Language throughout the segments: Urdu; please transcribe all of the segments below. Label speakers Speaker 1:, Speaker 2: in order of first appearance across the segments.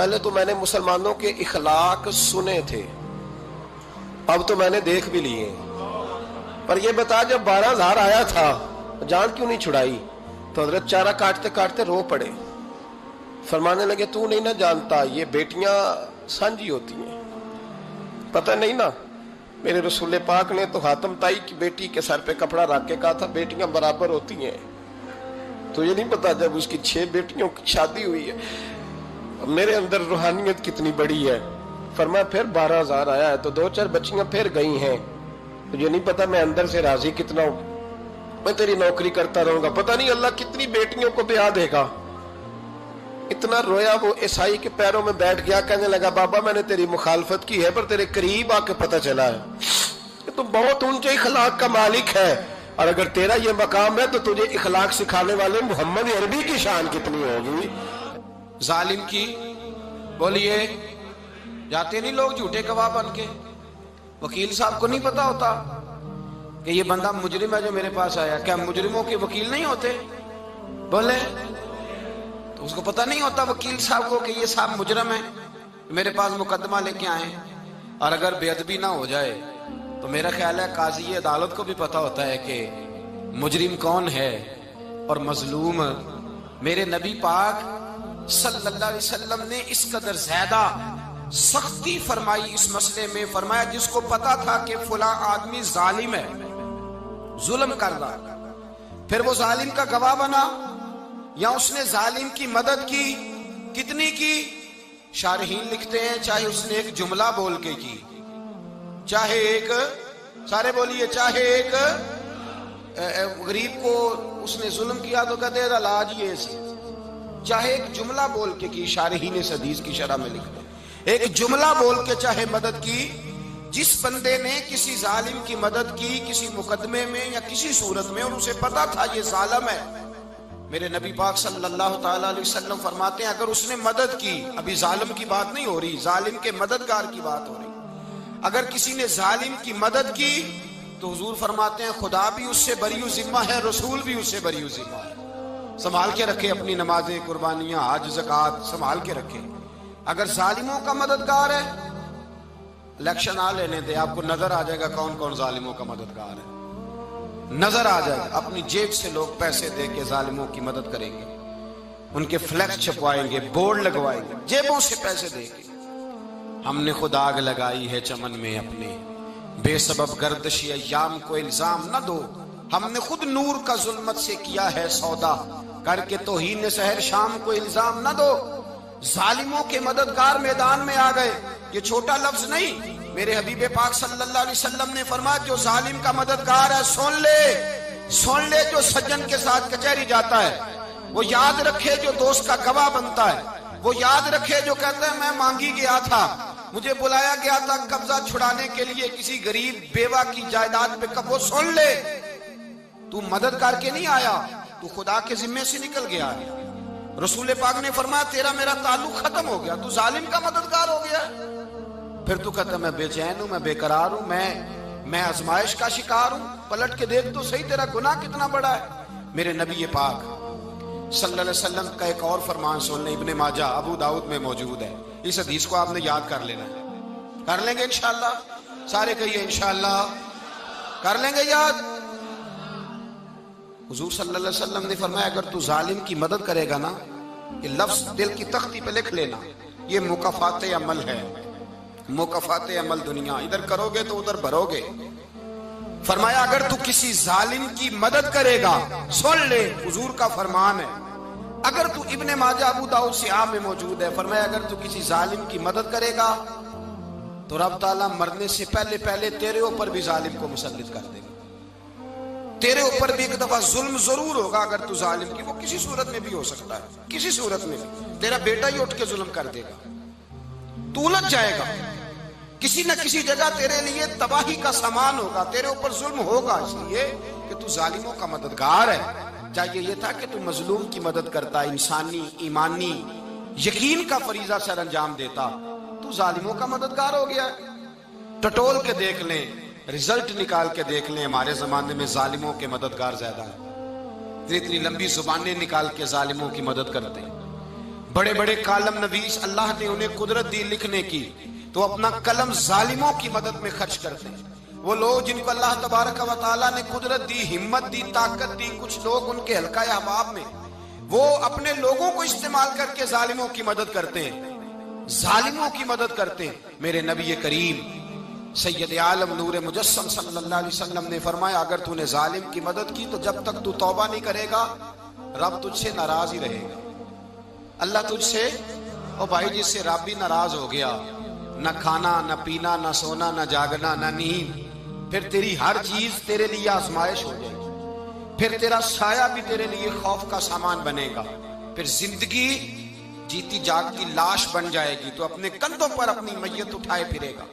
Speaker 1: پہلے تو میں نے مسلمانوں کے اخلاق سنے تھے، اب تو میں نے دیکھ بھی لیے، پر یہ بتا جب 12,000 آیا تھا جان کیوں نہیں چھڑائی؟ تو حضرت چارہ کاٹتے کاٹتے رو پڑے، فرمانے لگے تو نہیں نہ جانتا یہ بیٹیاں سانجھی ہوتی ہیں، پتہ نہیں نا؟ میرے رسول پاک نے تو حاتم تائی کی بیٹی کے سر پہ کپڑا رکھ کے کہا تھا بیٹیاں برابر ہوتی ہیں، تو یہ نہیں پتا جب اس کی 6 بیٹیوں کی شادی ہوئی ہے میرے اندر روحانیت کتنی بڑی ہے۔ فرمایا پھر 12,000 آیا ہے تو 2-4 بچیاں پھر گئی ہیں، تجھے نہیں پتا میں اندر سے راضی کتنا ہوں، میں تیری نوکری کرتا رہوں گا، پتہ نہیں اللہ کتنی بیٹیوں کو بیاہ دے گا۔ اتنا رویا وہ عیسائی کے پیروں میں بیٹھ گیا، کہنے لگا بابا میں نے تیری مخالفت کی ہے پر تیرے قریب آ کے پتہ چلا ہے کہ تو بہت اونچے اخلاق کا مالک ہے، اور اگر تیرا یہ مقام ہے تو تجھے اخلاق سکھانے والے محمد عربی کی شان کتنی ہوگی۔
Speaker 2: ظالم کی بولیے جاتے نہیں لوگ جھوٹے گواہ بن کے، وکیل صاحب کو نہیں پتا ہوتا کہ یہ بندہ مجرم ہے جو میرے پاس آیا، کیا مجرموں کے وکیل نہیں ہوتے؟ بولے تو اس کو پتہ نہیں ہوتا وکیل صاحب کو کہ یہ صاحب مجرم ہے، میرے پاس مقدمہ لے کے آئے، اور اگر بے ادبی نہ ہو جائے تو میرا خیال ہے قاضی عدالت کو بھی پتا ہوتا ہے کہ مجرم کون ہے اور مظلوم۔ میرے نبی پاک صلی اللہ علیہ وسلم نے اس قدر زیادہ سختی فرمائی اس مسئلے میں، فرمایا جس کو پتا تھا کہ فلاں آدمی ظالم ہے، ظلم کر رہا، پھر وہ ظالم کا گواہ بنا یا اس نے ظالم کی مدد کی، کتنی کی؟ شارحین لکھتے ہیں چاہے اس نے ایک جملہ بول کے کی، چاہے ایک، سارے بولیے، چاہے ایک غریب کو اس نے ظلم کیا تو کہتے ہیں علاج یہ سی، چاہے ایک جملہ بول کے کی، شارحین اس حدیث کی شرح میں لکھتے ہیں ایک جملہ بول کے چاہے مدد کی، جس بندے نے کسی ظالم کی مدد کی کسی مقدمے میں یا کسی صورت میں اور اسے پتا تھا یہ ظالم ہے، میرے نبی پاک صلی اللہ تعالی علیہ وسلم فرماتے ہیں اگر اس نے مدد کی، ابھی ظالم کی بات نہیں ہو رہی، ظالم کے مددگار کی بات ہو رہی، اگر کسی نے ظالم کی مدد کی تو حضور فرماتے ہیں خدا بھی اس سے بری و ذمہ ہے، رسول بھی اس سے بری و ذمہ ہے۔ سنبھال کے رکھے اپنی نمازیں، قربانیاں، حج، زکوٰۃ سنبھال کے رکھے۔ اگر ظالموں کا مددگار ہے، الیکشن آ لینے دے، آپ کو نظر آ جائے گا کون کون ظالموں کا مددگار ہے، نظر آ جائے گا۔ اپنی جیب سے لوگ پیسے دے کے ظالموں کی مدد کریں گے، ان کے فلیکس چھپوائیں گے، بورڈ لگوائیں گے، جیبوں سے پیسے دے کے۔ ہم نے خود آگ لگائی ہے چمن میں اپنے، بے سبب گردشی ایام کو الزام نہ دو، ہم نے خود نور کا ظلمت سے کیا ہے سودا، کر کے توہین سحر شام کو الزام نہ دو۔ ظالموں کے مددگار میدان میں آ گئے، یہ چھوٹا لفظ نہیں، میرے حبیب پاک صلی اللہ علیہ وسلم نے فرمایا جو ظالم کا مددگار ہے سن لے جو سجن کے ساتھ کچہری جاتا ہے، وہ یاد رکھے جو دوست کا گواہ بنتا ہے، وہ یاد رکھے جو کہتا ہے میں مانگی گیا تھا، مجھے بلایا گیا تھا قبضہ چھڑانے کے لیے کسی غریب بیوہ کی جائیداد پہ، وہ سن لے تو مدد کر کے نہیں آیا، تو خدا کے ذمے سے نکل گیا ہے۔ رسول پاک نے فرمایا تیرا میرا تعلق ختم ہو گیا، تو ظالم کا مددگار ہو گیا، پھر تو کہتا میں بے چین ہوں، میں بے قرار ہوں، میں آزمائش کا شکار ہوں، پلٹ کے دیکھ تو صحیح تیرا گناہ کتنا بڑا ہے۔ میرے نبی پاک صلی اللہ علیہ وسلم کا ایک اور فرمان سن لیں، ابن ماجہ ابو داؤد میں موجود ہے، اس حدیث کو آپ نے یاد کر لینا ہے، کر لیں گے انشاءاللہ، سارے کہیے انشاءاللہ، کر لیں گے یاد۔ حضور صلی اللہ علیہ وسلم نے فرمایا اگر تو ظالم کی مدد کرے گا نا، یہ لفظ دل کی تختی پہ لکھ لینا، یہ مکافات عمل ہے، مکافات عمل دنیا، ادھر کرو گے تو ادھر بھرو گے۔ فرمایا اگر تو کسی ظالم کی مدد کرے گا، سن لے حضور کا فرمان ہے، اگر تو ابن ماجہ ابو داؤد سیاہ میں موجود ہے، فرمایا اگر تو کسی ظالم کی مدد کرے گا تو رب تعالیٰ مرنے سے پہلے تیرے اوپر بھی ظالم کو مسلط کر دے گا، تیرے اوپر بھی ایک دفعہ ظلم ضرور ہوگا اگر تو ظالم کی، وہ کسی صورت میں بھی ہو سکتا ہے، کسی صورت میں بھی تیرا بیٹا ہی اٹھ کے ظلم کر دے گا، تو الجھ جائے گا، کسی نہ کسی جگہ تیرے لیے تباہی کا سامان ہوگا، تیرے اوپر ظلم ہوگا، اس لیے کہ تو ظالموں کا مددگار ہے۔ چاہیے یہ تھا کہ تو مظلوم کی مدد کرتا، انسانی ایمانی یقین کا فریضہ سر انجام دیتا، تو ظالموں کا مددگار ہو گیا۔ ٹٹول کے دیکھ لیں، رزلٹ نکال کے دیکھ لیں، ہمارے زمانے میں ظالموں کے مددگار زیادہ ہیں، اتنی لمبی زبانیں نکال کے ظالموں کی مدد کرتے ہیں، بڑے بڑے کالم نویس اللہ نے انہیں قدرت دی لکھنے کی، تو اپنا قلم ظالموں کی مدد میں خرچ کرتے ہیں۔ وہ لوگ جن کو اللہ تبارک و تعالیٰ نے قدرت دی، ہمت دی، طاقت دی، کچھ لوگ ان کے حلقہ احباب میں، وہ اپنے لوگوں کو استعمال کر کے ظالموں کی مدد کرتے ہیں، ظالموں کی مدد کرتے ہیں۔ میرے نبی کریم سید عالم نور مجسم صلی اللہ علیہ وسلم نے فرمایا، اگر تو نے ظالم کی مدد کی تو جب تک تو توبہ نہیں کرے گا رب تجھ سے ناراض ہی رہے گا۔ اللہ تجھ سے، او بھائی جس سے رب بھی ناراض ہو گیا، نہ کھانا نہ پینا نہ سونا نہ جاگنا نہ نیند، پھر تیری ہر چیز تیرے لیے آزمائش ہو جائے گی، پھر تیرا سایہ بھی تیرے لیے خوف کا سامان بنے گا، پھر زندگی جیتی جاگتی لاش بن جائے گی، تو اپنے کندھوں پر اپنی میت اٹھائے پھرے گا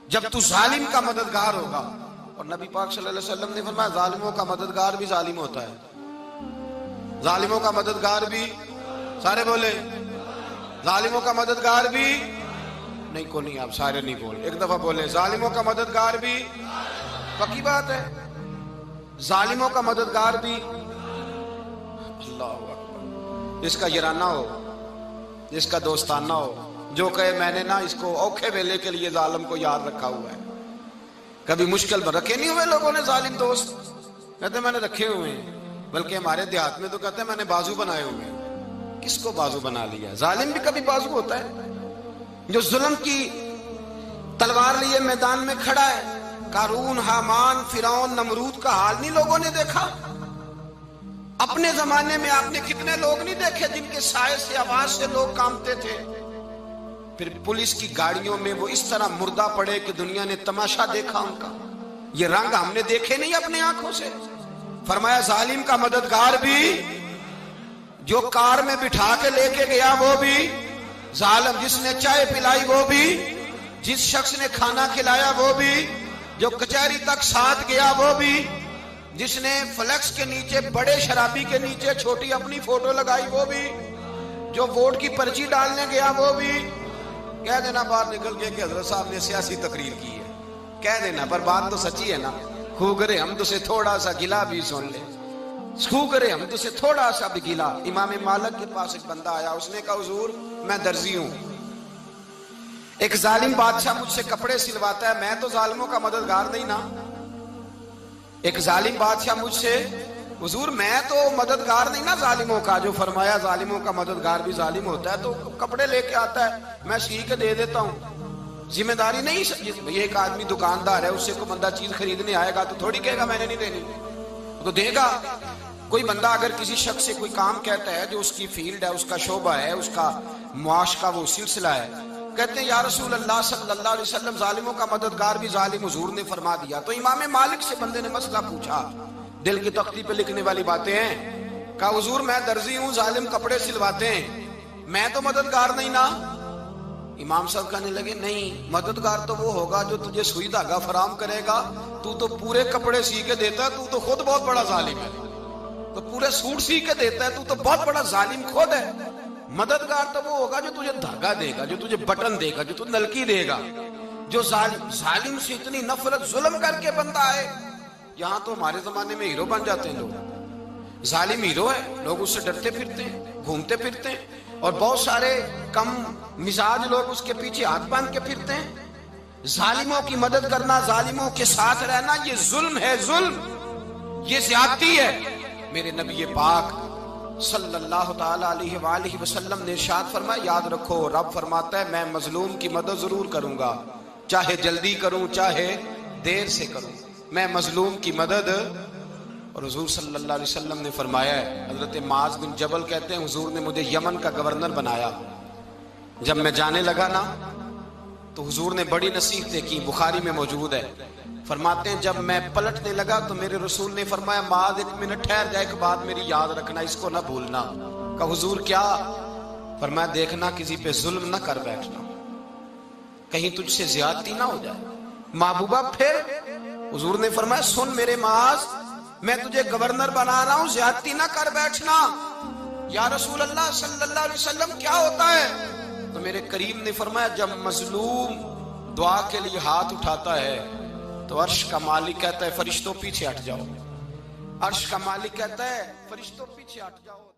Speaker 2: جب تو ظالم کا مددگار ہوگا۔ اور نبی پاک صلی اللہ علیہ وسلم نے فرمایا، ظالموں کا مددگار بھی ظالم ہوتا ہے، ظالموں کا مددگار بھی، سارے بولے ظالموں کا مددگار بھی نہیں، کو نہیں، آپ سارے نہیں بولے، ایک دفعہ بولے ظالموں کا مددگار بھی، پکی بات ہے، ظالموں کا مددگار بھی۔ اللہ اکبر، جس کا یارانہ ہو، جس کا دوستانہ ہو، جو کہے میں نے نا اس کو اوکھے ویلے کے لیے ظالم کو یاد رکھا ہوا ہے۔ کبھی مشکل میں رکھے نہیں ہوئے لوگوں نے ظالم دوست، کہتے میں نے رکھے ہوئے ہیں، بلکہ ہمارے دیہات میں تو کہتے ہیں میں نے بازو بنائے ہوئے ہیں۔ کس کو بازو بنا لیا؟ ظالم بھی کبھی بازو ہوتا ہے، جو ظلم کی تلوار لیے میدان میں کھڑا ہے۔ قارون، حامان، فرعون، نمرود کا حال نہیں لوگوں نے دیکھا؟ اپنے زمانے میں آپ نے کتنے لوگ نہیں دیکھے جن کے سائے سے، آواز سے لوگ کانپتے تھے؟ پھر پولیس کی گاڑیوں میں وہ اس طرح مردہ پڑے کہ دنیا نے تماشا دیکھا ان کا۔ یہ رنگ ہم نے دیکھے نہیں اپنے آنکھوں سے۔ فرمایا ظالم کا مددگار بھی، جو کار میں بٹھا کے لے کے گیا وہ بھی ظالم، جس نے چائے پلائی وہ بھی، جس شخص نے کھانا کھلایا وہ بھی، جو کچہری تک ساتھ گیا وہ بھی، جس نے فلیکس کے نیچے، بڑے شرابی کے نیچے چھوٹی اپنی فوٹو لگائی وہ بھی، جو ووٹ کی پرچی ڈالنے گیا وہ بھی۔ کہہ دینا باہر نکل کے کہ حضرت صاحب نے سیاسی تقریر کی ہے، کہہ دینا، پر بات تو سچی ہے نا۔ خوگرے حمد سے تھوڑا سا گلا بھی سن لے، خوگرے حمد سے تھوڑا سا بھی گلا۔ امام مالک کے پاس ایک بندہ آیا، اس نے کہا حضور میں درزی ہوں، ایک ظالم بادشاہ مجھ سے کپڑے سلواتا ہے، میں تو ظالموں کا مددگار نہیں نا۔ ایک ظالم بادشاہ مجھ سے، حضور میں تو مددگار نہیں نا ظالموں کا، جو فرمایا ظالموں کا مددگار بھی ظالم ہوتا ہے، تو کپڑے لے کے آتا ہے میں سی کے دے دیتا ہوں، ذمہ داری نہیں۔ یہ ایک آدمی دکاندار ہے، اس سے کوئی بندہ چیز خریدنے آئے گا تو تھوڑی کہے گا میں نے نہیں دینی، تو دے گا۔ کوئی بندہ اگر کسی شخص سے کوئی کام کہتا ہے جو اس کی فیلڈ ہے، اس کا شعبہ ہے، اس کا معاش کا وہ سلسلہ ہے، کہتے ہیں یا رسول اللہ صلی اللہ علیہ وسلم ظالموں کا مددگار بھی ظالم، حضور نے فرما دیا۔ تو امام مالک سے بندے نے مسئلہ پوچھا، دل کی تختی پہ لکھنے والی باتیں ہیں، کہا حضور میں درزی ہوں، ظالم کپڑے سلواتے ہیں، میں تو مددگار نہیں نا۔ امام صاحب کہنے لگے نہیں، مددگار تو وہ ہوگا جو تجھے سوئی دھاگا فراہم کرے گا، تو پورے کپڑے سی کے دیتا ہے، تو خود بہت بڑا ظالم ہے، تو پورے سوٹ سی کے دیتا ہے، تو بہت بڑا ظالم خود ہے۔ مددگار تو وہ ہوگا جو تجھے دھاگا دے گا، جو تجھے بٹن دے گا، جو تجھے نلکی دے گا، جو ظالم سے اتنی نفرت ظلم کر کے بندہ ہے۔ یہاں تو ہمارے زمانے میں ہیرو بن جاتے ہیں لوگ، ظالم ہیرو ہے، لوگ اس سے ڈرتے پھرتے ہیں، گھومتے پھرتے ہیں، اور بہت سارے کم مزاج لوگ اس کے پیچھے ہاتھ باندھ کے پھرتے ہیں۔ ظالموں کی مدد کرنا، ظالموں کے ساتھ رہنا، یہ ظلم ہے، ظلم، یہ زیادتی ہے۔ میرے نبی پاک صلی اللہ تعالی علیہ وآلہ وسلم نے ارشاد فرمایا، یاد رکھو رب فرماتا ہے میں مظلوم کی مدد ضرور کروں گا، چاہے جلدی کروں چاہے دیر سے کروں، میں مظلوم کی مدد۔ اور حضور صلی اللہ علیہ وسلم نے فرمایا ہے، حضرت معاذ بن جبل کہتے ہیں حضور نے مجھے یمن کا گورنر بنایا، جب میں جانے لگا نا تو حضور نے بڑی نصیحتیں کی، بخاری میں موجود ہے، فرماتے ہیں جب میں پلٹنے لگا تو میرے رسول نے فرمایا معاذ ایک منٹ ٹھہر جا، ایک بات میری یاد رکھنا، اس کو نہ بھولنا۔ کہا حضور کیا؟ فرمایا دیکھنا کسی پہ ظلم نہ کر بیٹھنا، کہیں تجھ سے زیادتی نہ ہو جائے۔ محبوبہ پھر حضور نے فرمایا سن میرے معاذ، میں تجھے گورنر بنا رہا ہوں، زیادتی نہ کر بیٹھنا۔ یا رسول اللہ صلی اللہ علیہ وسلم کیا ہوتا ہے؟ تو میرے کریم نے فرمایا جب مظلوم دعا کے لیے ہاتھ اٹھاتا ہے تو عرش کا مالک کہتا ہے فرشتوں پیچھے ہٹ جاؤ، عرش کا مالک کہتا ہے فرشتوں پیچھے ہٹ جاؤ۔